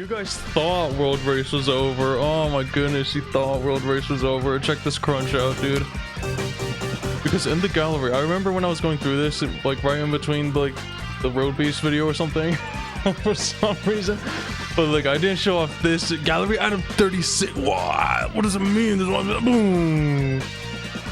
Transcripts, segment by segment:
You guys thought World Race was over. Oh my goodness, you thought World Race was over. Check this crunch out, dude. Because in the gallery, I remember when I was going through this, like right in between like the road beast video or something, for some reason. But like I didn't show off this gallery item 36. What does it mean? This one, boom.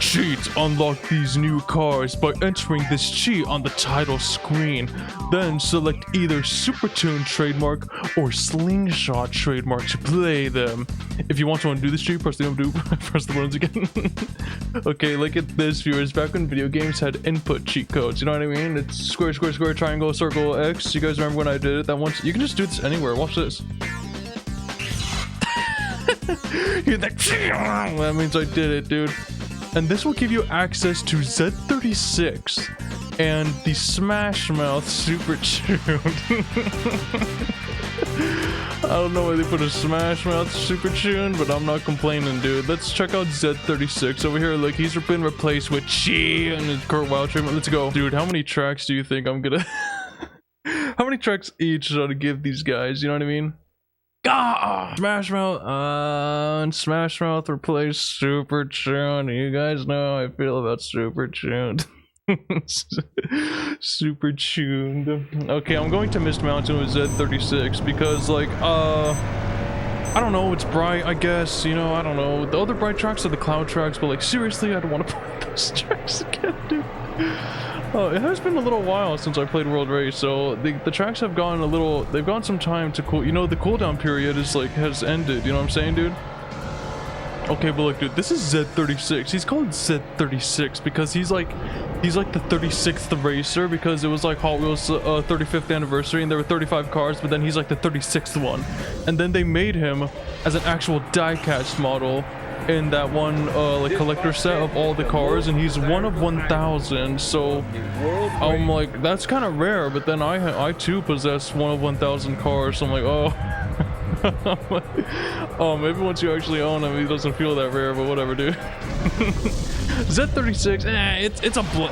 Cheat. Unlock these new cars by entering this cheat on the title screen. Then select either Super Tune trademark or Slingshot trademark to play them. If you want to undo this cheat, press the undo, press the buttons again. Okay, look at this, viewers. Back when video games had input cheat codes, you know what I mean? It's square, square, square, triangle, circle, X. You guys remember when I did it that once? You can just do this anywhere. Watch this. That means I did it, dude. And this will give you access to Z36 and the Smash Mouth Super Tune. I don't know why they put a Smash Mouth Super Tune, but I'm not complaining, dude. Let's check out Z36 over here. Look, he's been replaced with Chi and his Kurt Wild treatment. Let's go. Dude, how many tracks do you think I'm gonna... How many tracks each should I give these guys? You know what I mean? Smash Mouth and Smash Mouth replace Super Tune. You guys know how I feel about Super Tuned. Super tuned. Okay, I'm going to Mist Mountain with Z36 because like I don't know, it's bright, I guess, you know, I don't know. The other bright tracks are the cloud tracks, but like seriously, I don't want to play those tracks again, dude. Oh, it has been a little while since I played World Race, so the tracks have gone a little, they've gone some time to cool, you know, the cooldown period is like, has ended, you know what I'm saying, dude? Okay, but look, dude, this is Z36. He's called Z36 because he's like the 36th racer, because it was like Hot Wheels 35th anniversary and there were 35 cars, but then he's like the 36th one. And then they made him as an actual die-cast model in that one like collector set of all the cars, and he's one of 1,000. So I'm like, that's kind of rare, but then I too possess one of 1,000 cars, so I'm like, oh. Oh, maybe once you actually own him, he doesn't feel that rare, but whatever, dude. Z36,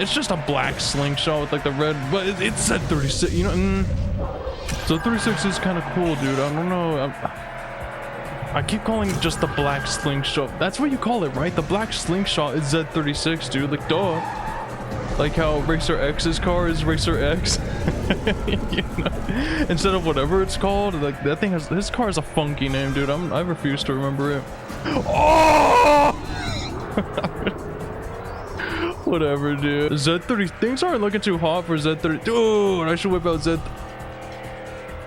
it's just a black slingshot with like the red, but it's Z36, you know. So 36 is kind of cool, dude. I don't know. I keep calling it just the black slingshot. That's what you call it, right? The black slingshot is Z36, dude. Like, duh. Like how Racer X's car is Racer X. You know? Instead of whatever it's called, like that thing has, his car has a funky name, dude. I refuse to remember it. Oh! Whatever, dude. Z30, things aren't looking too hot for Z30. Dude, I should whip out Z.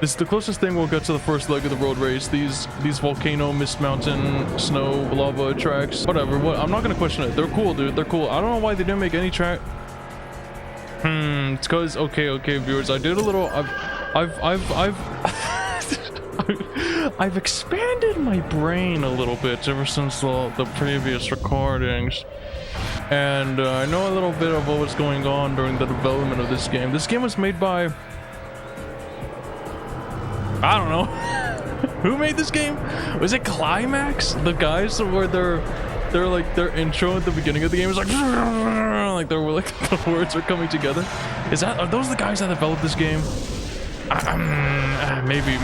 This is the closest thing we'll get to the first leg of the road race. These volcano, mist mountain, snow, lava tracks, whatever. What? I'm not gonna question it. They're cool, dude. They're cool. I don't know why they didn't make any track. It's cause okay, viewers. I did a little. I've expanded my brain a little bit ever since the previous recordings, and I know a little bit of what was going on during the development of this game. This game was made by, I don't know. Who made this game? Was it Climax? The guys where their intro at the beginning of the game was like they were like the words are coming together. Are those the guys that developed this game? Maybe.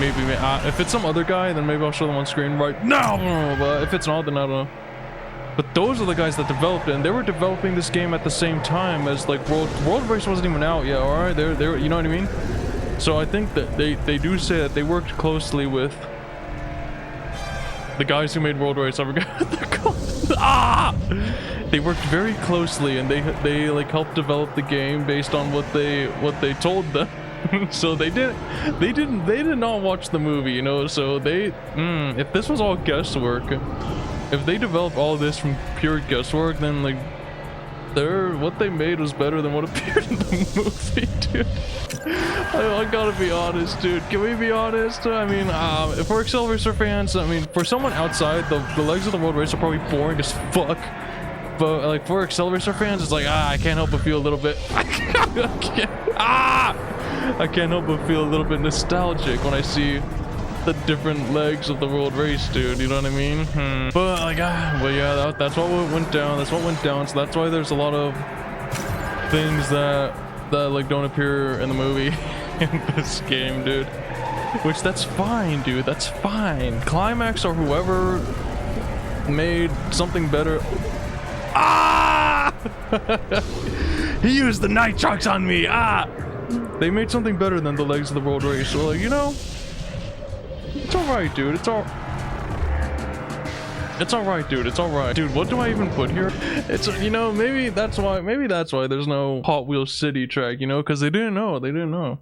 If it's some other guy, then maybe I'll show them on screen right now. But if it's not, then I don't know. But those are the guys that developed it, and they were developing this game at the same time as like World Race wasn't even out yet. All right, they're you know what I mean? So I think that they do say that they worked closely with the guys who made World Race. I forgot what they're called. They worked very closely, and they like helped develop the game based on what they told them. So they did not watch the movie, you know. So if this was all guesswork, if they developed all this from pure guesswork, then like what they made was better than what appeared in the movie, dude. I gotta be honest, dude. Can we be honest? I mean, if we're Accelerator fans, I mean, for someone outside, the legs of the road race are probably boring as fuck. But like for Accelerator fans, it's like I can't help but feel a little bit. I can't help but feel a little bit nostalgic when I see the different legs of the road race, dude. You know what I mean? But like, but yeah, that's what went down. That's what went down. So that's why there's a lot of things that like don't appear in the movie in this game, dude. Which, that's fine, dude. That's fine. Climax or whoever made something better. Ah! He used the nitrox on me. Ah! They made something better than the legs of the road race. So, like, you know, it's alright, dude. It's alright, dude. It's alright. Dude, what do I even put here? It's, you know, maybe that's why there's no Hot Wheels City track, you know, because they didn't know. They didn't know.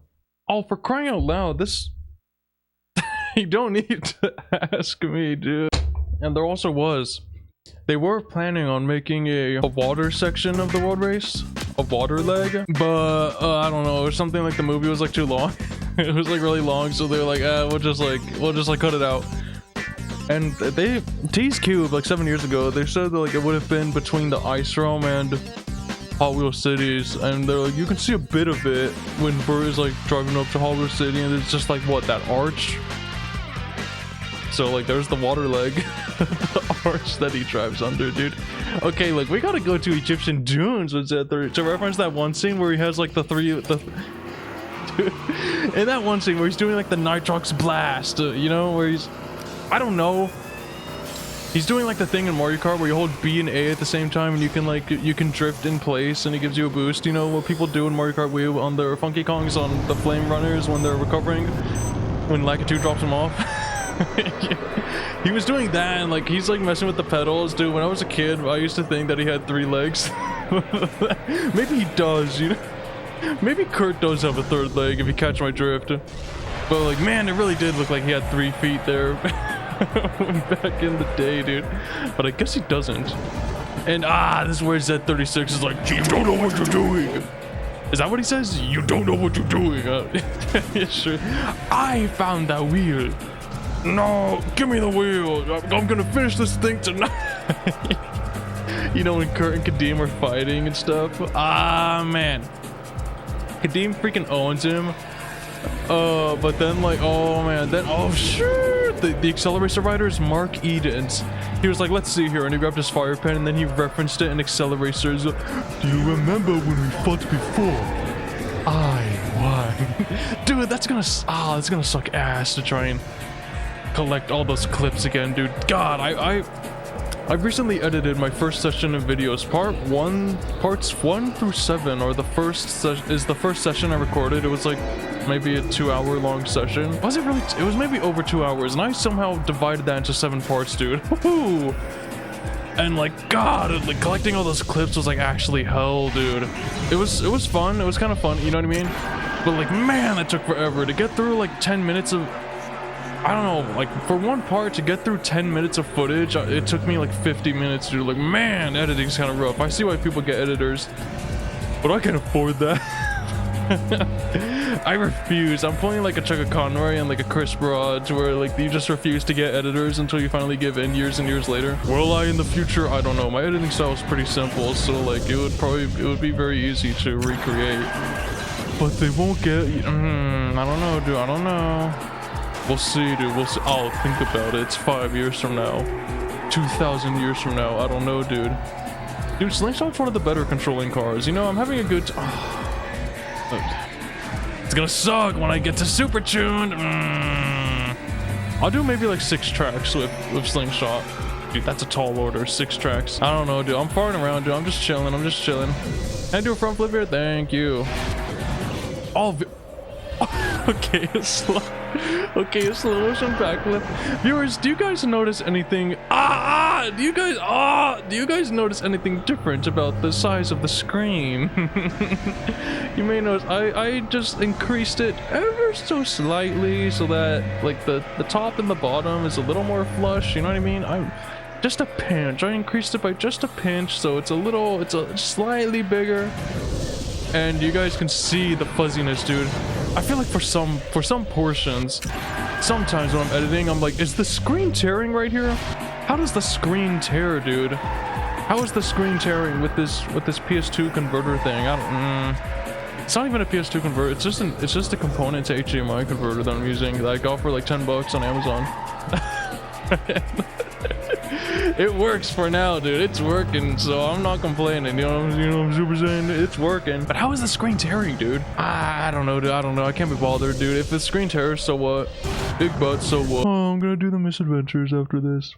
Oh, for crying out loud, this... You don't need to ask me, dude. And there also was... They were planning on making a water section of the road race. A water leg. But, I don't know. Or something like the movie was, like, too long. It was, like, really long. So they were like, we'll just cut it out. And they teased Cube like 7 years ago. They said that, like, it would have been between the Ice Realm and Hot Wheels Cities, and they're like, you can see a bit of it when Bert is like driving up to Hot Wheels City, and it's just like, what, that arch? So like, there's the water leg, the arch that he drives under, dude. Okay, like, we gotta go to Egyptian dunes to reference that one scene where he has like dude, in that one scene where he's doing like the nitrox blast, you know, where he's, I don't know. He's doing like the thing in Mario Kart where you hold B and A at the same time and you can like, you can drift in place and it gives you a boost. You know what people do in Mario Kart Wii on their Funky Kongs on the Flame Runners when they're recovering? When Lakitu drops them off? He was doing that and like, he's like messing with the pedals. Dude, when I was a kid, I used to think that he had 3 legs. Maybe he does, you know? Maybe Kurt does have a 3rd leg if you catch my drift. But like, man, it really did look like he had 3 feet there. Back in the day, dude. But I guess he doesn't. And this is where Z36 is like, you don't know what you're doing. Is that what he says? You don't know what you're doing. Yeah, sure. I found that wheel. No, give me the wheel. I'm gonna finish this thing tonight. You know, when Kurt and Kadeem are fighting and stuff. Man. Kadeem freaking owns him. But then like, oh man, then, oh shoot, the Accelerator rider is Mark Edens. He was like, let's see here, and he grabbed his fire pen and then he referenced it in Accelerator's. Do you remember when we fought before? I won. Dude, that's gonna suck ass to try and collect all those clips again, dude. God, I've recently edited my first session of videos. Parts 1 through 7 are the first session I recorded. It was like maybe a 2-hour long session. Was it really? It was maybe over 2 hours, and I somehow divided that into 7 parts, dude. Woohoo! And like, God, like collecting all those clips was like actually hell, dude. It was fun. It was kind of fun, you know what I mean? But like, man, that took forever to get through like 10 minutes of. I don't know, like, for one part, to get through 10 minutes of footage, it took me, like, 50 minutes, dude. Like, man, editing's kind of rough. I see why people get editors, but I can't afford that. I refuse. I'm pulling, like, a Chugga Conroy and, like, a Chris Broad, where, like, you just refuse to get editors until you finally give in years and years later. Will I in the future? I don't know. My editing style is pretty simple, so, like, it would be very easy to recreate. But they won't get... I don't know, dude. I don't know. We'll see, dude. We'll see. I'll think about it. It's 5 years from now. 2,000 years from now. I don't know, dude. Dude, Slingshot's one of the better controlling cars. You know, I'm having a good It's gonna suck when I get to Super Tuned. I'll do maybe like 6 tracks with Slingshot. Dude, that's a tall order. 6 tracks. I don't know, dude. I'm farting around, dude. I'm just chilling. Can I do a front flip here? Thank you. Okay, a slow motion backflip. Viewers, do you guys notice anything? Do you guys notice anything different about the size of the screen? You may notice I just increased it ever so slightly so that like the top and the bottom is a little more flush. You know what I mean? Just a pinch. I increased it by just a pinch, so it's slightly bigger. And you guys can see the fuzziness, dude. I feel like for some portions, sometimes when I'm editing, I'm like, is the screen tearing right here? How does the screen tear, dude? How is the screen tearing with this PS2 converter thing? It's not even a PS2 converter. It's just a component to HDMI converter that I'm using that I got for like $10 on Amazon. It works for now, dude. It's working, so I'm not complaining. You know what I'm super saying? It's working. But how is the screen tearing, dude? I don't know, dude. I don't know. I can't be bothered, dude. If it's screen tears, so what? Big butt, so what? Oh, I'm gonna do the misadventures after this.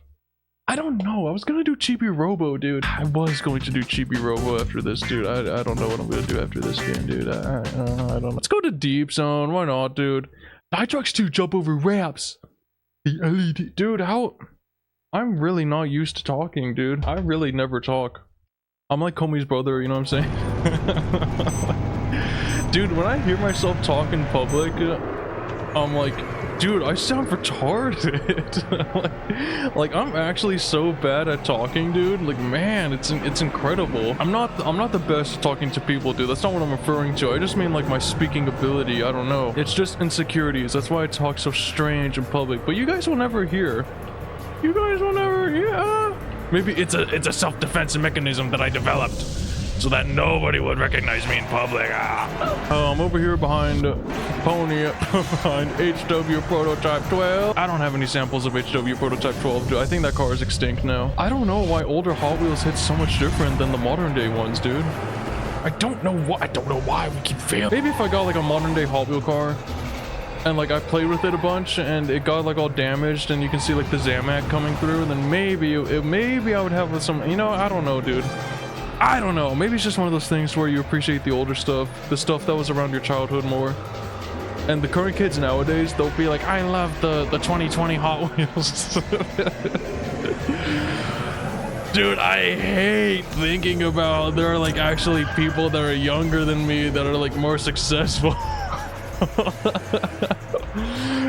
I don't know. I was gonna do Chibi Robo, dude. I was going to do Chibi Robo after this, dude. I don't know what I'm gonna do after this game, dude. I don't know. Let's go to Deep Zone. Why not, dude? The trucks to jump over ramps. The LED. Dude, how... I'm really not used to talking, dude. I really never talk. I'm like Comey's brother, you know what I'm saying? Dude, when I hear myself talk in public, I'm like, dude, I sound retarded. like I'm actually so bad at talking, dude. Like, man, it's incredible. I'm not the best at talking to people, dude. That's not what I'm referring to. I just mean like my speaking ability. I don't know. It's just insecurities. That's why I talk so strange in public. But you guys will never hear. You guys will never hear. Maybe it's a self-defense mechanism that I developed so that nobody would recognize me in public. I'm over here behind Pony, behind HW Prototype 12. I don't have any samples of HW Prototype 12, dude. I think that car is extinct now. I don't know why older Hot Wheels hit so much different than the modern day ones, dude. I don't know why we keep failing. Maybe if I got like a modern day Hot Wheel car and like I played with it a bunch and it got like all damaged and you can see like the Zamac coming through, and then maybe I would have some, you know, I don't know, dude. I don't know. Maybe it's just one of those things where you appreciate the older stuff, the stuff that was around your childhood more. And the current kids nowadays, they'll be like, I love the 2020 Hot Wheels. Dude, I hate thinking about there are like actually people that are younger than me that are like more successful.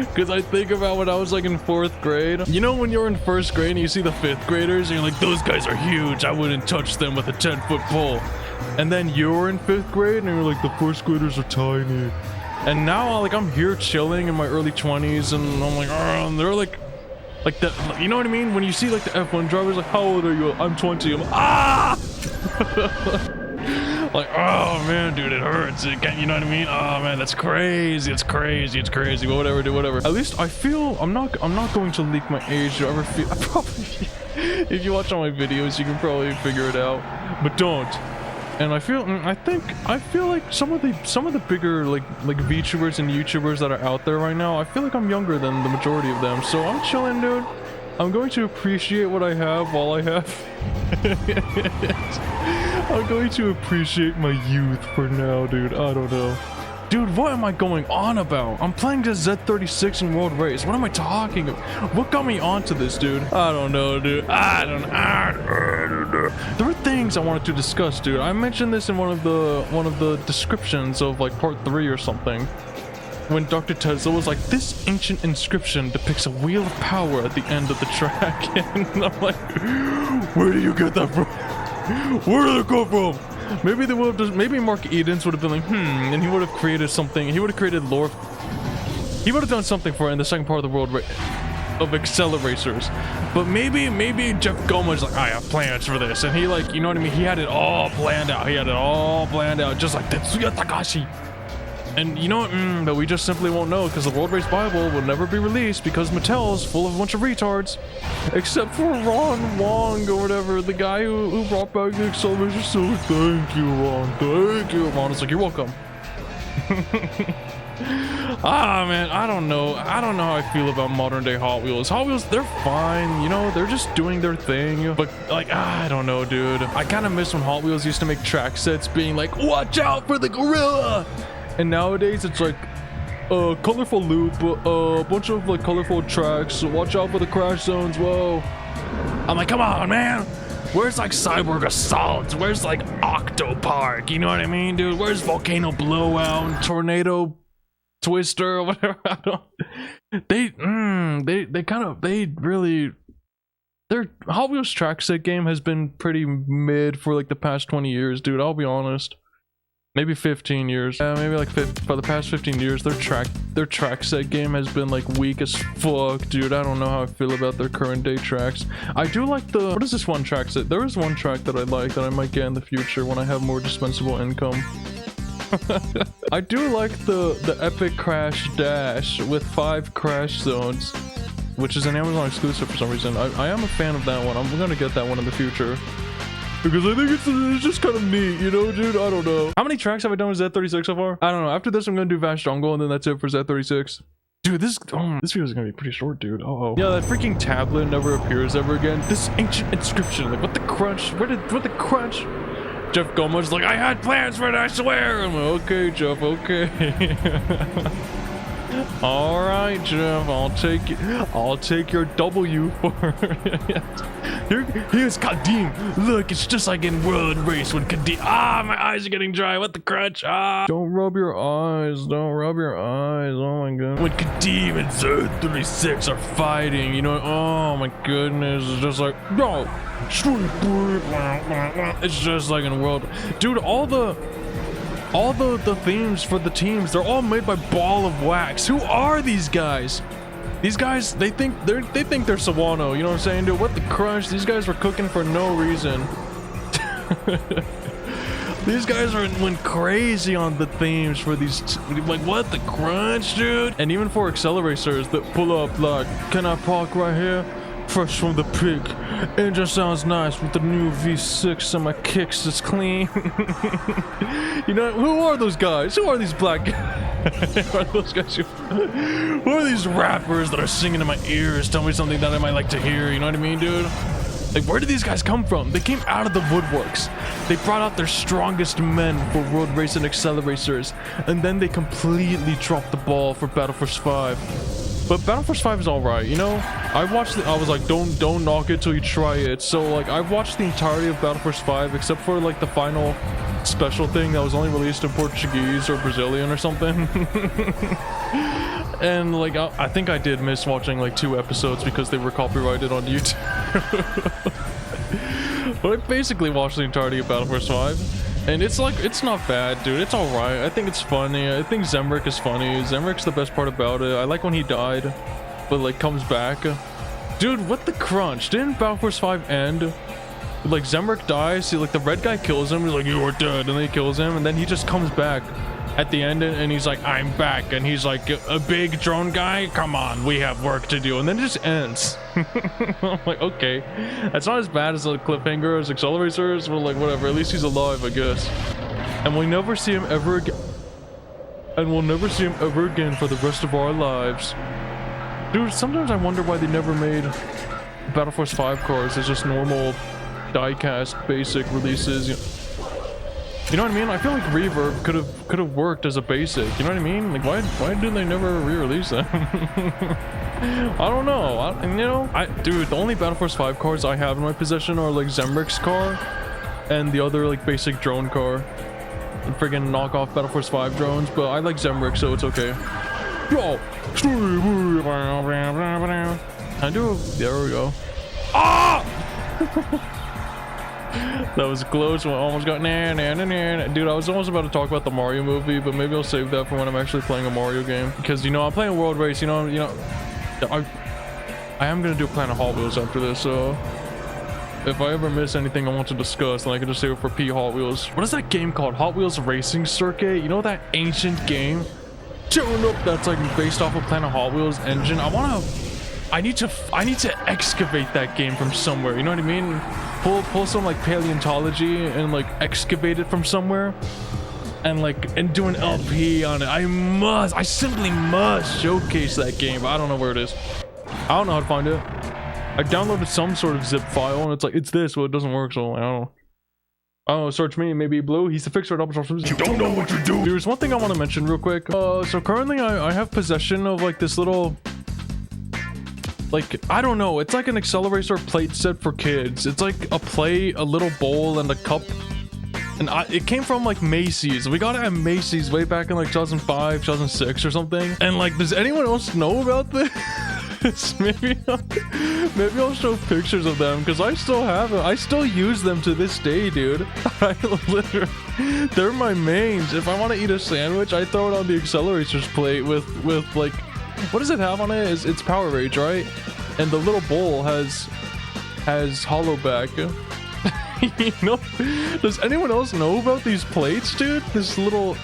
Because I think about when I was like in 4th grade. You know when you're in 1st grade and you see the 5th graders and you're like, those guys are huge, I wouldn't touch them with a 10-foot pole. And then you're in 5th grade and you're like, the 1st graders are tiny. And now like I'm here chilling in my early 20s and I'm like, oh, and they're like that, you know what I mean? When you see like the F1 drivers, like, how old are you? I'm 20. I'm like, oh man, dude, it hurts. You know what I mean? Oh man, that's crazy. It's crazy. It's crazy. Whatever, dude, whatever. At least I feel I'm not going to leak my age. Do I ever feel? I probably, if you watch all my videos, you can probably figure it out. But don't. And I feel like some of the bigger like VTubers and YouTubers that are out there right now, I feel like I'm younger than the majority of them. So I'm chilling, dude. I'm going to appreciate what I have while I have. I'm going to appreciate my youth for now, dude. I don't know. Dude, what am I going on about? I'm playing the Z36 in World Race. What am I talking about? What got me onto this, dude? I don't know, dude. I don't know. There were things I wanted to discuss, dude. I mentioned this in one of the descriptions of like part 3 or something. When Dr. Tesla was like, this ancient inscription depicts a wheel of power at the end of the track. And I'm like, where do you get that from? Where did it come from? Maybe they would have just, maybe Mark Edens would have been like, and he would have created something. He would have created lore. He would have done something for it in the second part of the world of Acceleracers. But maybe Jeff Goma's like, I have plans for this. And he like, you know what I mean? He had it all planned out. He had it all planned out, just like Tetsuya Takashi. And you know what? But we just simply won't know because the World Race Bible will never be released because Mattel's full of a bunch of retards. Except for Ron Wong or whatever, the guy who brought back the acceleration. So thank you, Ron. Thank you, Ron. It's like, you're welcome. Man, I don't know how I feel about modern day Hot Wheels. Hot Wheels, they're fine, you know, they're just doing their thing. But like, I don't know, dude. I kind of miss when Hot Wheels used to make track sets being like, watch out for the gorilla. And nowadays it's like a colorful loop, a bunch of like colorful tracks. Watch out for the crash zones. Whoa. I'm like, come on, man. Where's like Cyborg Assault? Where's like Octo Park? You know what I mean, dude? Where's Volcano Blowout, Tornado Twister, or whatever? I don't. Their Hot Wheels track set game has been pretty mid for like the past 20 years, dude. I'll be honest. Maybe 15 years. Yeah, maybe like for the past 15 years, their track set game has been like weak as fuck, dude. I don't know how I feel about their current day tracks. I do like the, what is this one track set? There is one track that I like that I might get in the future when I have more dispensable income. I do like the Epic Crash Dash with 5 crash zones. which is an Amazon exclusive for some reason. I am a fan of that one. I'm gonna get that one in the future. Because I think it's just kind of neat, you know, dude? I don't know. How many tracks have I done with Z36 so far? I don't know. After this, I'm gonna do Vast Jungle, and then that's it for Z36. Dude, this video is gonna be pretty short, dude. Uh-oh. Yeah, that freaking tablet never appears ever again. This ancient inscription, like, what the crunch? What the crunch? Jeff Gomo's like, I had plans for it, I swear. I'm like, okay, Jeff, okay. All right, Jeff, I'll take your W for it. Here's Kadim. Look, it's just like in World Race when Kadim. Ah, my eyes are getting dry. What the crunch? Ah. Don't rub your eyes. Don't rub your eyes. Oh my god. When Kadim and Z36 are fighting, you know, oh my goodness. It's just like, no. It's just like in World. Dude, all the themes for the teams, they're all made by Ball of Wax. Who are these guys? These guys, they think they're Sawano, you know what I'm saying, dude? What the crunch? These guys were cooking for no reason. These guys went crazy on the themes for these, like, what the crunch, dude? And even for acceleracers that pull up like, can I park right here? Fresh from the pig. Engine sounds nice with the new V6 and my kicks is clean. You know, who are those guys? Who are these black guys? Who are those guys? Who are these rappers that are singing in my ears? Tell me something that I might like to hear. You know what I mean, dude? Like, where did these guys come from? They came out of the woodworks. They brought out their strongest men for World Race and Acceleracers, and then they completely dropped the ball for Battle Force 5. But Battle Force 5 is alright, you know? I was like, don't knock it till you try it. So, like, I've watched the entirety of Battle Force 5, except for, like, the final special thing that was only released in Portuguese or Brazilian or something. And, like, I think I did miss watching, like, 2 episodes because they were copyrighted on YouTube. But I basically watched the entirety of Battle Force 5. And it's like, it's not bad, dude. It's alright. I think it's funny. I think Zemric is funny. Zemric's the best part about it. I like when he died, but, like, comes back. Dude, what the crunch? Didn't Battle Force 5 end? Like, Zemric dies, see, like, the red guy kills him. He's like, you are dead. And then he kills him, and then he just comes back at the end, and he's like, I'm back. And he's like, a big drone guy? Come on, we have work to do. And then it just ends. I'm like, okay. That's not as bad as the cliffhanger as Acceleracers, but, like, whatever. At least he's alive, I guess. And we'll never see him ever again. And we'll never see him ever again for the rest of our lives. Dude, sometimes I wonder why they never made Battle Force 5 cars as just normal diecast basic releases. You know what I mean? I feel like Reverb could have worked as a basic. You know what I mean? Like, why did they never re-release them? I don't know. Dude, the only Battle Force 5 cars I have in my possession are like Zemric's car and the other like basic drone car. And friggin' knockoff Battle Force 5 drones, but I like Zemric, so it's okay. Yo! I do. There we go. Ah! That was close. Almost got dude, I was almost about to talk about the Mario movie, but maybe I'll save that for when I'm actually playing a Mario game, because, you know, I'm playing World Race, you know I am gonna do Planet Hot Wheels after this, so if I ever miss anything I want to discuss, then I can just save it for P Hot Wheels. What is that game called? Hot Wheels Racing Circuit? You know that ancient game? That's like based off of Planet Hot Wheels engine. I need to excavate that game from somewhere, you know what I mean? Pull some like paleontology and like excavate it from somewhere and do an LP on it. I simply must showcase that game, but I don't know where it is. I don't know how to find it. I downloaded some sort of zip file and it's like, it's this, well, it doesn't work, so I don't know. Search me, maybe Blue. He's the fixer. You don't know what you're doing. There's one thing I want to mention real quick. So currently I have possession of like this little, like, I don't know, it's like an Accelerator plate set for kids. It's like a plate, a little bowl, and a cup. And it came from like Macy's. We got it at Macy's way back in like 2005, 2006 or something. And like, does anyone else know about this? Maybe I'll show pictures of them, because I still have them. I still use them to this day, dude. They're my mains. If I want to eat a sandwich, I throw it on the Accelerators plate with like, what does it have on it? It's Power Rage, right? And the little bowl has hollow back. You know, does anyone else know about these plates, dude? This little,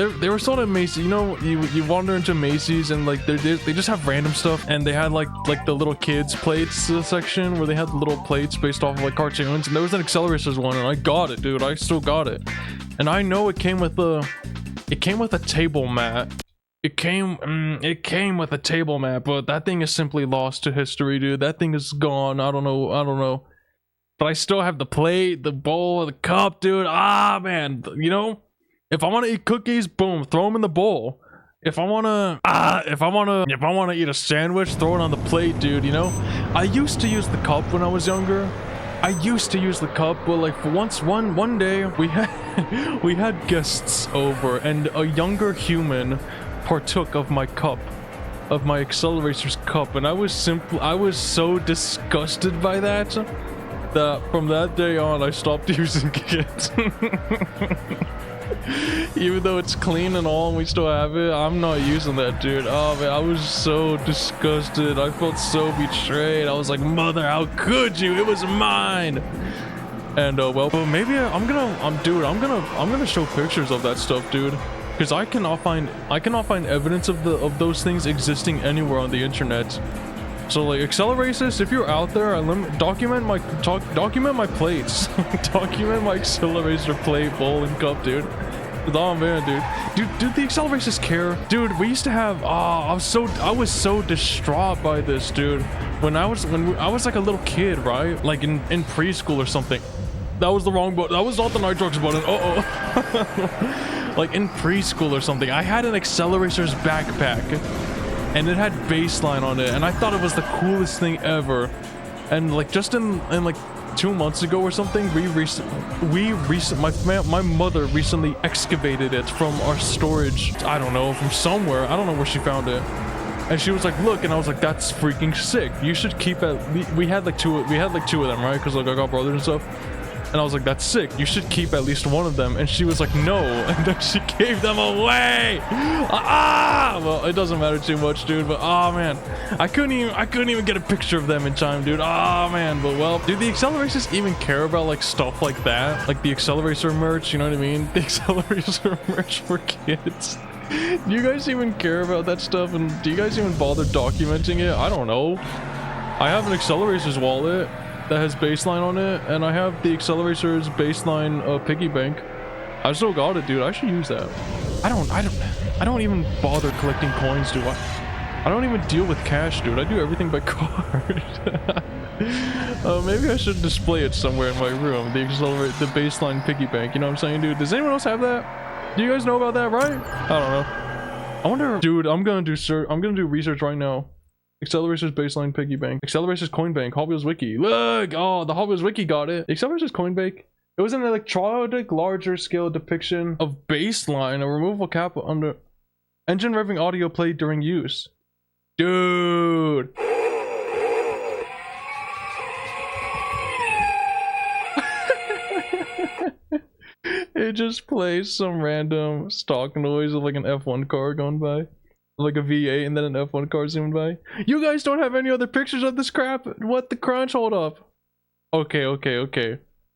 they were sold at Macy's. You know, you wander into Macy's and like they just have random stuff, and they had like the little kids plates section where they had the little plates based off of like cartoons, and there was an Acceleracers one, and I got it, dude. I still got it, and I know it came with a table mat. It came with a table mat, but that thing is simply lost to history, dude. That thing is gone. I don't know. But I still have the plate, the bowl, the cup, dude. Ah, man. You know, if I want to eat cookies, boom, throw them in the bowl. If I want to eat a sandwich, throw it on the plate, dude, you know? I used to use the cup when I was younger. But like for one day we had guests over, and a younger human partook of my cup, of my Accelerator's cup, and I was so disgusted by that from that day on I stopped using it. Even though it's clean and all and we still have it, I'm not using that, dude. Oh man, I was so disgusted. I felt so betrayed. I was like, mother, how could you? It was mine. And well, maybe I'm gonna show pictures of that stuff, dude, because I cannot find evidence of those things existing anywhere on the internet. So like, Accelerators, if you're out there, document my plates. Document my Accelerator plate, bowl, and cup, dude. Oh man, dude, the Accelerators care, dude. We used to have. I was so distraught by this, dude. When I was like a little kid, right? Like in preschool or something. That was the wrong button. That was not the Nitrox button. Like in preschool or something, I had an Accelerators backpack. And it had baseline on it, and I thought it was the coolest thing ever. And like just in like 2 months ago or something, my mother recently excavated it from our storage. I don't know, from somewhere. I don't know where she found it. And she was like, look, and I was like, that's freaking sick. You should keep it. We had like two of them, right? Because like I got brothers and stuff. And I was like, that's sick. You should keep at least one of them. And she was like, no. And then she gave them away. Well, it doesn't matter too much, dude. But oh man, I couldn't even get a picture of them in time, dude. Oh man. But well, do the Accelerators even care about like stuff like that? Like the Accelerator merch, you know what I mean? The Accelerator merch for kids. Do you guys even care about that stuff? And do you guys even bother documenting it? I don't know. I have an Accelerators wallet that has baseline on it, and I have the Accelerators baseline piggy bank. I still got it, dude. I should use that. I don't even bother collecting coins, do I? I don't even deal with cash, dude. I do everything by card. Maybe I should display it somewhere in my room. The baseline piggy bank. You know what I'm saying, dude? Does anyone else have that? Do you guys know about that, right? I don't know. I wonder, dude. I'm gonna do research right now. Accelerators baseline piggy bank. Accelerators coin bank. Hot Wheels wiki. Look! Oh, the Hot Wheels wiki got it. Accelerators coin bank. It was an electronic, larger scale depiction of baseline, a removable cap under engine revving audio played during use. Dude. It just plays some random stock noise of like an F1 car going by. Like a V8 and then an F1 car zooming by. You guys don't have any other pictures of this crap? What the crunch? Hold up. Okay.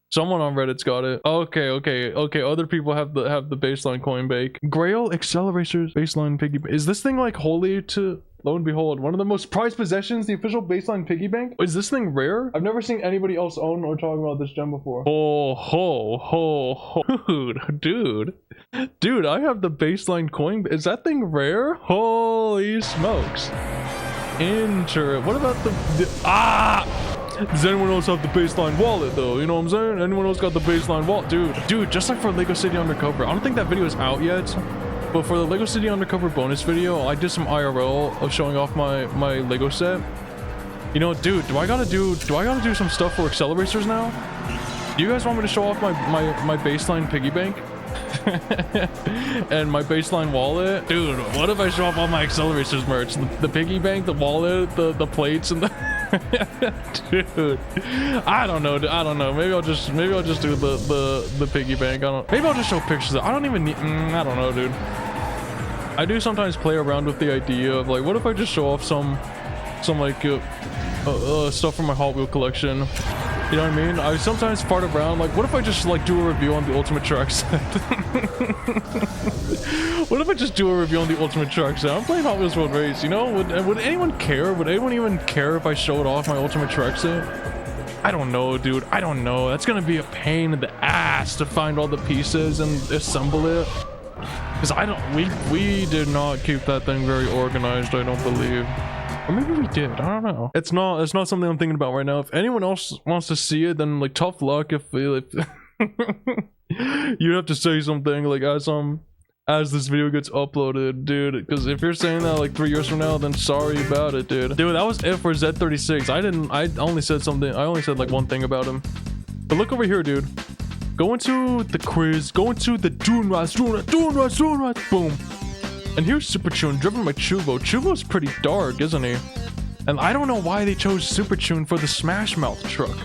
Someone on Reddit's got it. Okay. Other people have the baseline coin bank. Grail Accelerators baseline piggy bank. Is this thing like holy to... Lo and behold, one of the most prized possessions, the official baseline piggy bank? Is this thing rare? I've never seen anybody else own or talk about this gem before. Dude, I have the baseline coin. Is that thing rare? Holy smokes. What about the does anyone else have the baseline wallet though? You know what I'm saying? Anyone else got the baseline wallet? Dude, just like for Lego City Undercover. I don't think that video is out yet. But for the Lego City Undercover bonus video, I did some IRL of showing off my Lego set. You know, dude, do I gotta do some stuff for Accelerators now? Do you guys want me to show off my baseline piggy bank? And my baseline wallet? Dude, what if I show off all my Accelerators merch? The piggy bank, the wallet, the plates, and the dude, I don't know. Maybe I'll just do the piggy bank. Maybe I'll just show pictures. I don't even need. I don't know, dude. I do sometimes play around with the idea of like, what if I just show off some like stuff from my Hot Wheel collection? You know what I mean? I sometimes fart around, like, what if I just, like, do a review on the Ultimate Track set? What if I just do a review on the Ultimate Track set? I'm playing Hot Wheels World Race, you know? Would anyone care? Would anyone even care if I showed off my Ultimate Track set? I don't know, dude. I don't know. That's gonna be a pain in the ass to find all the pieces and assemble it. Because I don't... We did not keep that thing very organized, I don't believe. Or maybe we did. I don't know. It's not something I'm thinking about right now. If anyone else wants to see it, then like tough luck. If you have to say something like as this video gets uploaded, dude. Because if you're saying that like 3 years from now, then sorry about it, dude. Dude, that was it for Z36. I only said something. I only said like one thing about him. But look over here, dude. Go into the quiz. Go into the Dune Rise. Boom. And here's Super Tune, driven by Chuvo. Chuvo's pretty dark, isn't he? And I don't know why they chose Super Tune for the Smash Mouth truck.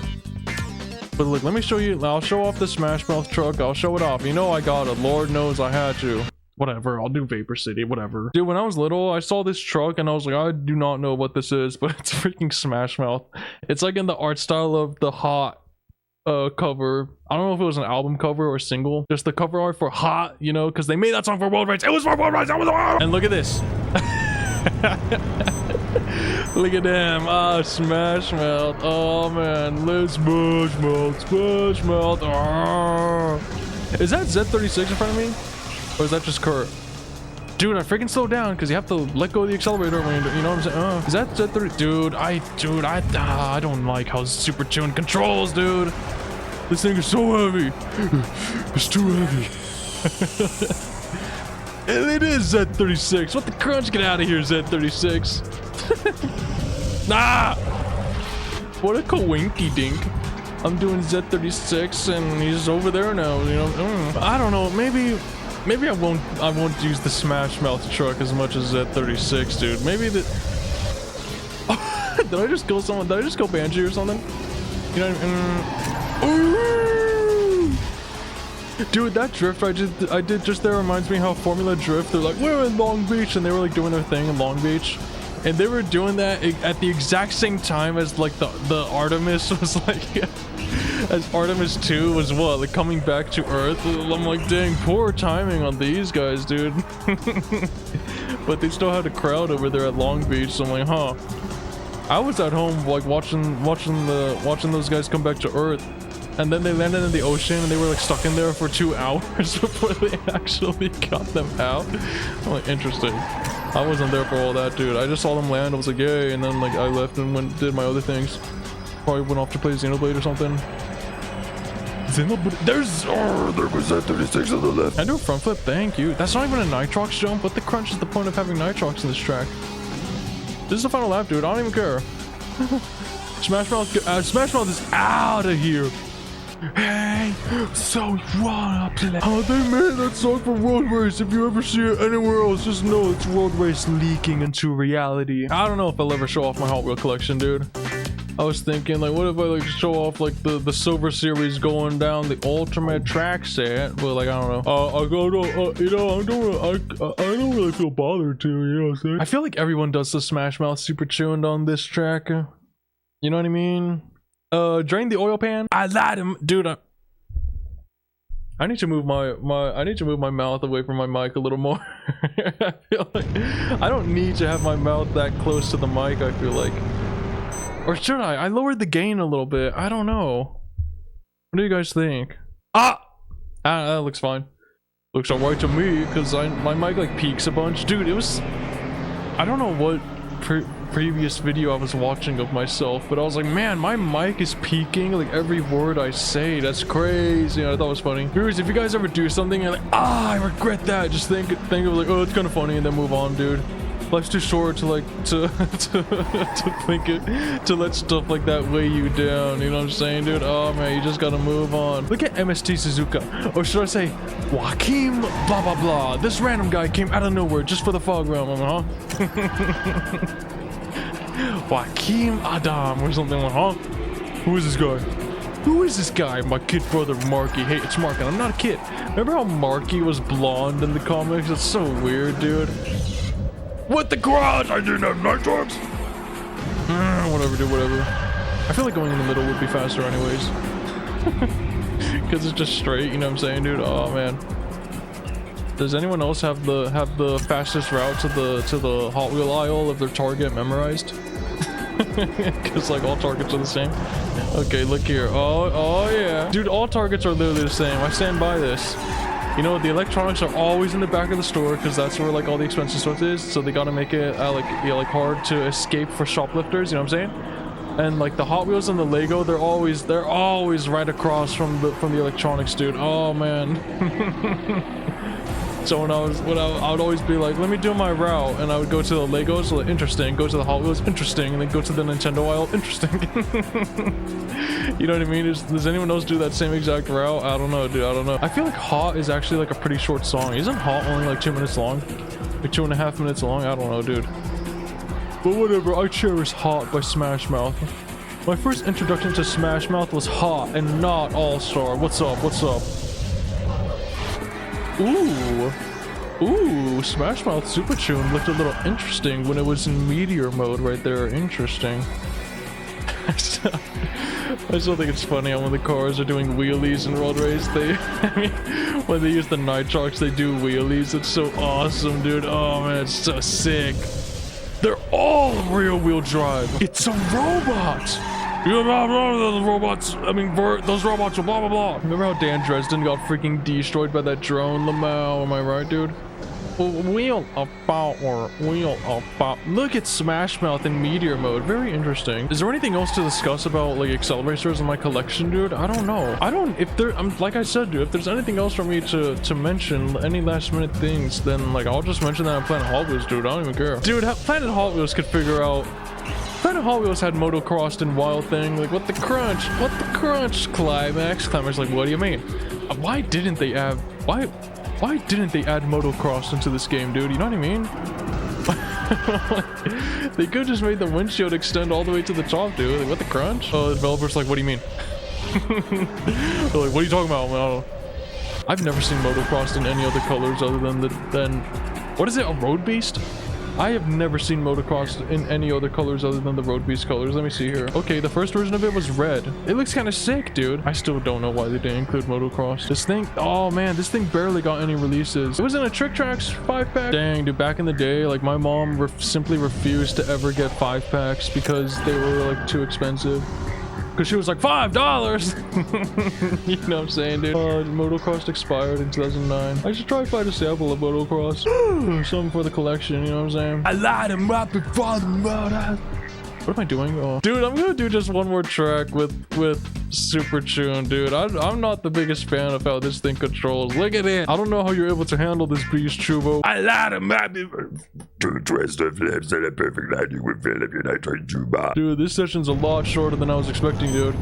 But look, let me show you. I'll show off the Smash Mouth truck. I'll show it off. You know I got it. Lord knows I had to. Whatever, I'll do Vapor City, whatever. Dude, when I was little, I saw this truck and I was like, I do not know what this is, but it's freaking Smash Mouth. It's like in the art style of the Hot cover. I don't know if it was an album cover or single, just the cover art for Hot, you know, because they made that song for World Race. It was for World Race. That was World. And look at this. Look at them. Ah, Smash Mouth. Oh man, let's Smash Mouth. Is that Z36 in front of me, or is that just Kurt? Dude, I freaking slowed down because you have to let go of the accelerator when you know what I'm saying. Is that Z30? Dude, I don't like how Super Tune controls, dude. This thing is so heavy. It's too heavy. And it is Z36. What the crunch? Get out of here, Z36. Nah. What a coinky dink. I'm doing Z36 and he's over there now, you know. I don't know, maybe I won't use the Smash Mouth truck as much as Z36, dude. Maybe the did I just kill someone? Did I just kill Banshee or something? You know what I mean? Dude, that drift I did just there reminds me how Formula Drift, they're like, we're in Long Beach, and they were like doing their thing in Long Beach. And they were doing that at the exact same time as like the Artemis was like as Artemis 2 was what, like coming back to Earth. I'm like, dang, poor timing on these guys, dude. But they still had a crowd over there at Long Beach, so I'm like, huh. I was at home like watching those guys come back to Earth, and then they landed in the ocean and they were like stuck in there for 2 hours before they actually got them out. I'm like, interesting. I wasn't there for all that, dude. I just saw them land. I was like, yay, and then like I left and did my other things. Probably went off to play Xenoblade or something. Xenoblade. there was that 36 on the left. I do a front flip. Thank you. That's not even a Nitrox jump. What the crunch is the point of having Nitrox in this track? This is the final lap, dude. I don't even care. Smash Mouth is out of here. Hey, so you wanna play? Oh, they made that song for World Race. If you ever see it anywhere else, just know it's World Race leaking into reality. I don't know if I'll ever show off my Hot Wheel collection, dude. I was thinking, like, what if I like show off like the Silver Series going down the Ultimate Track set? But like, I don't know. You know, I don't really feel bothered to. You know what I'm saying? I feel like everyone does the Smash Mouth Super Tuned on this track. You know what I mean? Drain the oil pan. I lied him, dude. I need to move my mouth away from my mic a little more. I feel like I don't need to have my mouth that close to the mic. I feel like, or should I? I lowered the gain a little bit. I don't know. What do you guys think? That looks fine. Looks alright to me because my mic like peaks a bunch, dude. It was. I don't know what previous video I was watching of myself, but I was like, man, my mic is peaking like every word I say. That's crazy. I thought it was funny. Viewers, if you guys ever do something and like, I regret that, just think of like, oh, it's kind of funny, and then move on, dude. Life's too short to like to think it, to let stuff like that weigh you down. You know what I'm saying, dude? Oh man, you just gotta move on. Look at MST Suzuka, or should I say Joaquim blah blah blah. This random guy came out of nowhere just for the Fog Realm, huh? Joaquim Adam or something like, huh? Who is this guy? Who is this guy? My kid brother Marky. Hey, it's Marky. I'm not a kid. Remember how Marky was blonde in the comics? It's so weird, dude. What the garage? I didn't have Nitrox. Whatever, dude, whatever. I feel like going in the middle would be faster anyways. Because it's just straight, you know what I'm saying, dude? Oh man. Does anyone else have the fastest route to the Hot Wheel aisle of their Target memorized? Because like all Targets are the same. Okay, look here. Oh yeah, dude, all Targets are literally the same. I stand by this. You know, the electronics are always in the back of the store because that's where like all the expensive stuff is. So they gotta make it like hard to escape for shoplifters. You know what I'm saying? And like the Hot Wheels and the Lego, they're always right across from the electronics, dude. Oh man. So when I would always be like, let me do my route, and I would go to the Legos, like, interesting, go to the Hot Wheels, interesting, and then go to the Nintendo aisle, interesting. You know what I mean? Does anyone else do that same exact route? I don't know, dude. I don't know. I feel like Hot is actually like a pretty short song. Isn't Hot only like 2 minutes long? Like 2.5 minutes long? I don't know, dude. But whatever, I cherish Hot by Smash Mouth. My first introduction to Smash Mouth was Hot and not All-Star. What's up? What's up? Ooh, Smash Mouth Super Tune looked a little interesting when it was in Meteor mode right there. Interesting. I still think it's funny how when the cars are doing wheelies in Road Race, when they use the Nitrox, they do wheelies. It's so awesome, dude. Oh man, it's so sick. They're all rear-wheel drive. It's a robot. You know, robots. I mean, those robots are blah blah blah. Remember how Dan Dresden got freaking destroyed by that drone, Lamau? Am I right, dude? Wheel about. Look at Smash Mouth in Meteor mode. Very interesting. Is there anything else to discuss about like accelerators in my collection, dude? I don't know. Like I said, dude, if there's anything else for me to mention, any last minute things, then like I'll just mention that on Planet Hot Wheels, dude. I don't even care. Dude, Planet Hot Wheels could figure out. Planet Hot Wheels had motocrossed and Wild Thing. Like, what the crunch? What the crunch? Climax like, what do you mean? Why didn't they add motocross into this game, dude? You know what I mean? They could just made the windshield extend all the way to the top, dude. Like, what the crunch? Oh, the developer's like, what do you mean? They're like, what are you talking about? I don't know. I've never seen motocross in any other colors other than what is it? A Road Beast? I have never seen motocross in any other colors other than the Road Beast colors. Let me see here. Okay, the first version of it was red. It looks kind of sick, dude. I still don't know why they didn't include motocross. This thing, oh man, this thing barely got any releases. It was in a Trick Tracks 5-pack. Dang, dude, back in the day, like my mom simply refused to ever get 5-packs because they were like too expensive. Because she was like, $5! You know what I'm saying, dude? Motocross expired in 2009. I should try to find a sample of motocross. Something for the collection, you know what I'm saying? I lied him right before the murder. What am I doing? Oh. Dude, I'm gonna do just one more track with Super Tune, dude. I'm not the biggest fan of how this thing controls. Look at it. I don't know how you're able to handle this beast, Chubo. I lied him right before. To twist the flips and a perfect landing with Philip United Juba. Dude, this session's a lot shorter than I was expecting, dude.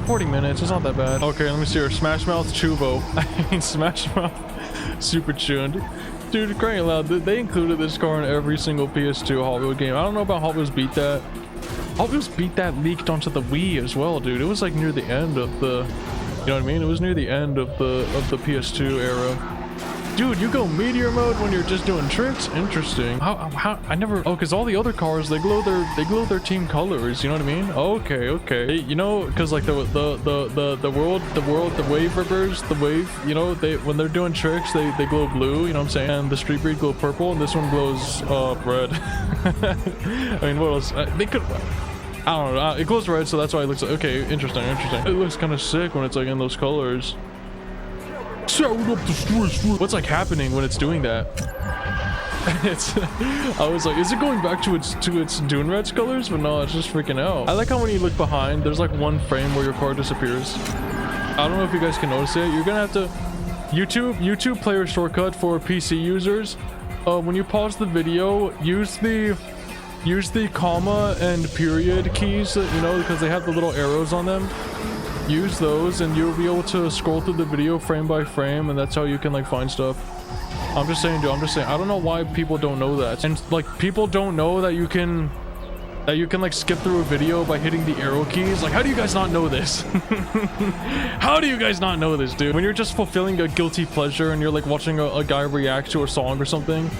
40 minutes. It's not that bad. Okay, let me see here. Smash Mouth Chubo. I mean, Smash Mouth Super Tuned. Dude, crying loud. They included this car in every single PS2 Hot Wheels game. I don't know about Hot Wheels Beat That. Hot Wheels Beat That leaked onto the Wii as well, dude. It was like near the end of the, you know what I mean? It was near the end of the PS2 era. Dude, you go Meteor mode when you're just doing tricks? Interesting. How I never, oh, because all the other cars, they glow their team colors, you know what I mean? Okay. You know, because like the wave rippers, the wave, you know, when they're doing tricks, they glow blue, you know what I'm saying? And the Street Breed glow purple, and this one glows red. I mean, what else? They could, I don't know, it glows red, so that's why it looks like, okay, interesting. It looks kind of sick when it's like in those colors. What's like happening when it's doing that? I was like, is it going back to its Dune Red's colors? But no, it's just freaking out. I like how when you look behind, there's like one frame where your car disappears. I don't know if you guys can notice it. You're gonna have to YouTube player shortcut for PC users. When you pause the video, use the comma and period keys, you know, because they have the little arrows on them. Use those and you'll be able to scroll through the video frame by frame, and that's how you can like find stuff. I'm just saying, dude, I don't know why people don't know that. And like people don't know that you can like skip through a video by hitting the arrow keys. Like, how do you guys not know this? How do you guys not know this, dude? When you're just fulfilling a guilty pleasure and you're like watching a guy react to a song or something,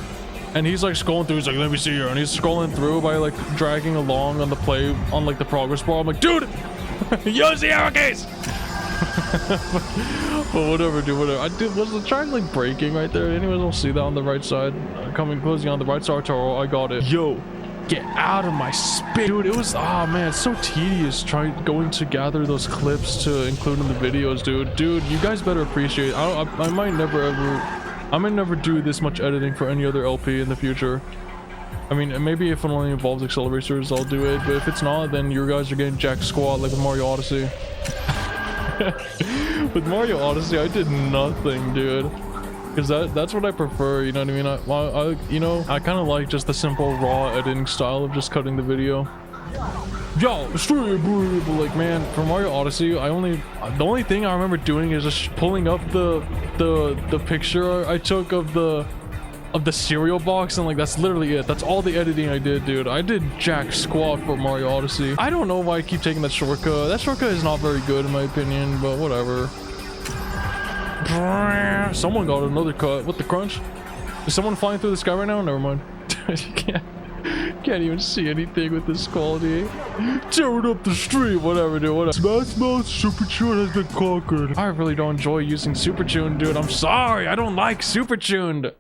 And he's like scrolling through. He's like, let me see here. And he's scrolling through by like dragging along on the play on like the progress bar. I'm like, dude, use the arrow keys. But whatever, dude, whatever. Was the track like breaking right there? Anyways, I'll see that on the right side. Closing on the right side, Taro. I got it. Yo, get out of my spit, dude. It was, oh man, it's so tedious going to gather those clips to include in the videos, dude. You guys better appreciate it. I might never do this much editing for any other LP in the future. I mean, maybe if it only involves accelerators, I'll do it. But if it's not, then you guys are getting jack squat like with Mario Odyssey. With Mario Odyssey, I did nothing, dude. Because that's what I prefer, you know what I mean? I kind of like just the simple raw editing style of just cutting the video. Yo, like, man, for Mario Odyssey, the only thing I remember doing is just pulling up the picture I took of the cereal box, and like that's literally it. That's all the editing I did, dude. I did jack squat for Mario Odyssey. I don't know why I keep taking that shortcut. That shortcut is not very good in my opinion, but whatever. Someone got another cut. What the crunch? Is someone flying through the sky right now? Never mind. You can't even see anything with this quality. Tear it up the street. Whatever, dude. Whatever. Smash Super Tune has been conquered. I really don't enjoy using Super Tune, dude. I'm sorry. I don't like Super Tuned.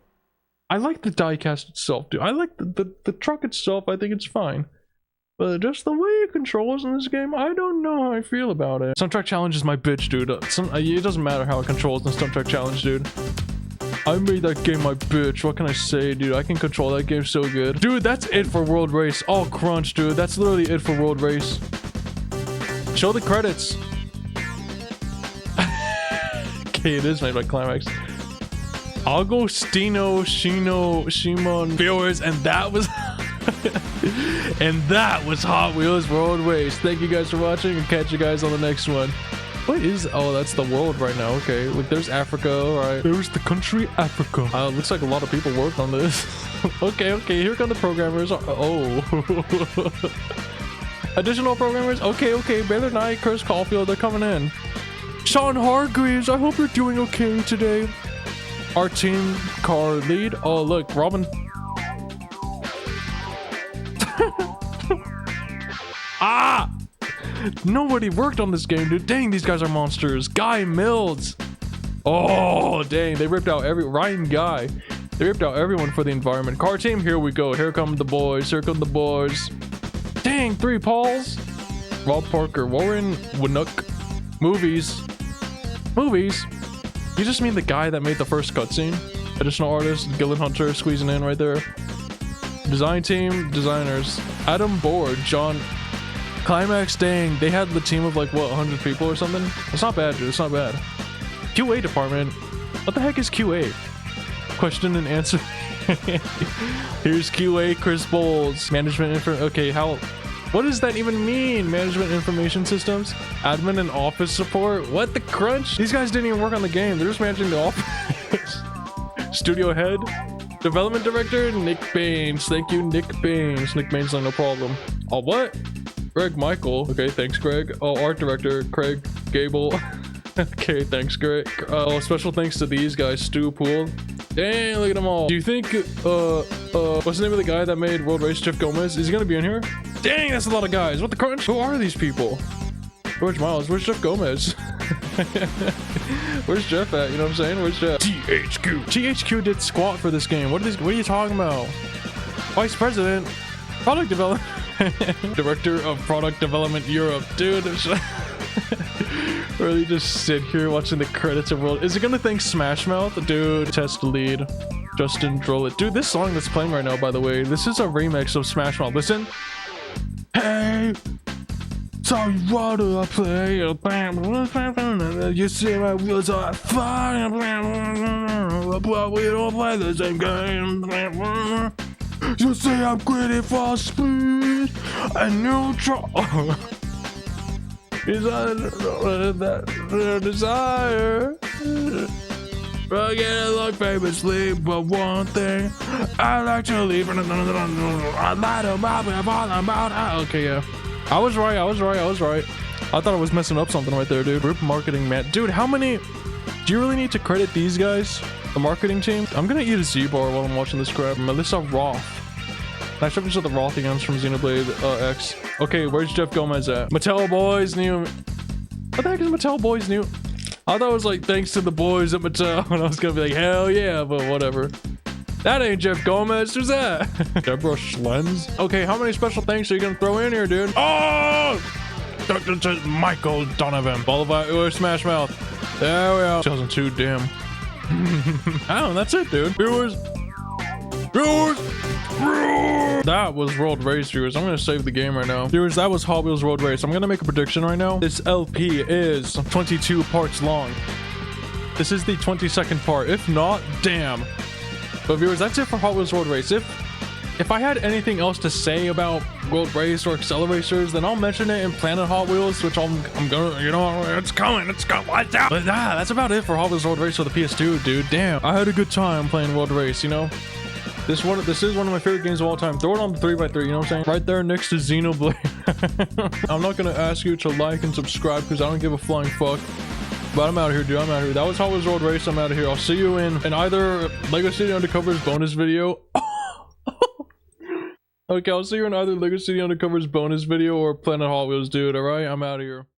I like the diecast itself, dude. I like the truck itself. I think it's fine. But just the way it controls in this game, I don't know how I feel about it. Stunt Track Challenge is my bitch, dude. It doesn't matter how it controls in Stunt Track Challenge, dude. I made that game my bitch. What can I say, dude? I can control that game so good. Dude, that's it for World Race. Oh, crunch, dude. That's literally it for World Race. Show the credits. Okay, it is made by Climax. Agostino, Shimon viewers, and that was and that was Hot Wheels World Race. Thank you guys for watching, and catch you guys on the next one. What is, oh, that's the world right now. Okay, look, there's Africa. All right, there's the country Africa. Looks like a lot of people worked on this. Okay, here come the programmers. Oh. Additional programmers. Okay, Baylor Knight, Chris Caulfield, they're coming in. Sean Hargreaves, I hope you're doing okay today. Our team car lead. Oh, look, Robin. Ah! Nobody worked on this game, dude. Dang, these guys are monsters. Guy Mills. Oh, dang. They ripped out Ryan Guy. They ripped out everyone for the environment. Car team, here we go. Here come the boys. Here come the boys. Dang, 3 Pauls. Rob Parker. Warren Winnook. Movies. You just mean the guy that made the first cutscene? Additional artist, Gillen Hunter squeezing in right there. Design team, designers. Adam Board, John. Climax, dang, they had the team of like, what, 100 people or something? It's not bad, dude, it's not bad. QA department. What the heck is QA? Question and answer. Here's QA, Chris Bowles. Management info, okay, what does that even mean? Management information systems? Admin and office support? What the crunch? These guys didn't even work on the game. They're just managing the office. Studio head? Development director? Nick Baines. Thank you, Nick Baines. Nick Baines, no problem. Oh, what? Greg Michael. Okay, thanks, Greg. Oh, art director, Craig Gable. Okay, thanks, Greg. Oh, special thanks to these guys. Stu Poole. Dang, look at them all. Do you think, what's the name of the guy that made World Race? Jeff Gomez? Is he gonna be in here? Dang, that's a lot of guys. What the crunch? Who are these people? George Miles. Where's Jeff Gomez? Where's Jeff at? You know what I'm saying? Where's Jeff? THQ. THQ did squat for this game. What are you talking about? Vice President. Product Development. Director of Product Development Europe. Dude. Really just sit here watching the credits of World. Is it gonna thank Smash Mouth? Dude. Test lead. Justin Drollett. Dude, this song that's playing right now, by the way, this is a remix of Smash Mouth. Listen. Hey, sorry, what do I play? You see my wheels are fine, but we don't play the same game. You say I'm greedy for speed and neutral. Is that desire? Forget like famously, but one thing I like to leave. I lied about. Okay, yeah. I was right. I thought I was messing up something right there, dude. Group marketing, man. Dude, how many Do you really need to credit these guys? The marketing team? I'm gonna eat a Z-bar while I'm watching this crap. Melissa Roth. I should have the Rothians from Xenoblade X. Okay, where's Jeff Gomez at? Mattel Boys new. What the heck is Mattel Boys new? I thought it was like thanks to the boys at Mattel, and I was gonna be like, hell yeah, but whatever. That ain't Jeff Gomez. Who's that? Deborah Schlens? Okay, how many special thanks are you gonna throw in here, dude? Oh! Michael Donovan. Bolivia or Smash Mouth. There we go. 2002, damn. Oh, that's it, dude. Viewers. That was World Race, viewers. I'm gonna save the game right now. Viewers, that was Hot Wheels World Race. I'm gonna make a prediction right now. This LP is 22 parts long. This is the 22nd part. If not, damn. But viewers, that's it for Hot Wheels World Race. If I had anything else to say about World Race or Acceleracers, then I'll mention it in Planet Hot Wheels, which I'm gonna, you know, it's coming, watch out. But that's about it for Hot Wheels World Race for the PS2, dude. Damn, I had a good time playing World Race, you know? This is one of my favorite games of all time. Throw it on the 3x3, you know what I'm saying? Right there next to Xenoblade. I'm not gonna ask you to like and subscribe because I don't give a flying fuck. But I'm out of here, dude. I'm out of here. That was Hot Wheels World Race. I'm out of here. I'll see you in either LEGO City Undercover's bonus video. Okay, I'll see you in either LEGO City Undercover's bonus video or Planet Hot Wheels, dude. Alright? I'm out of here.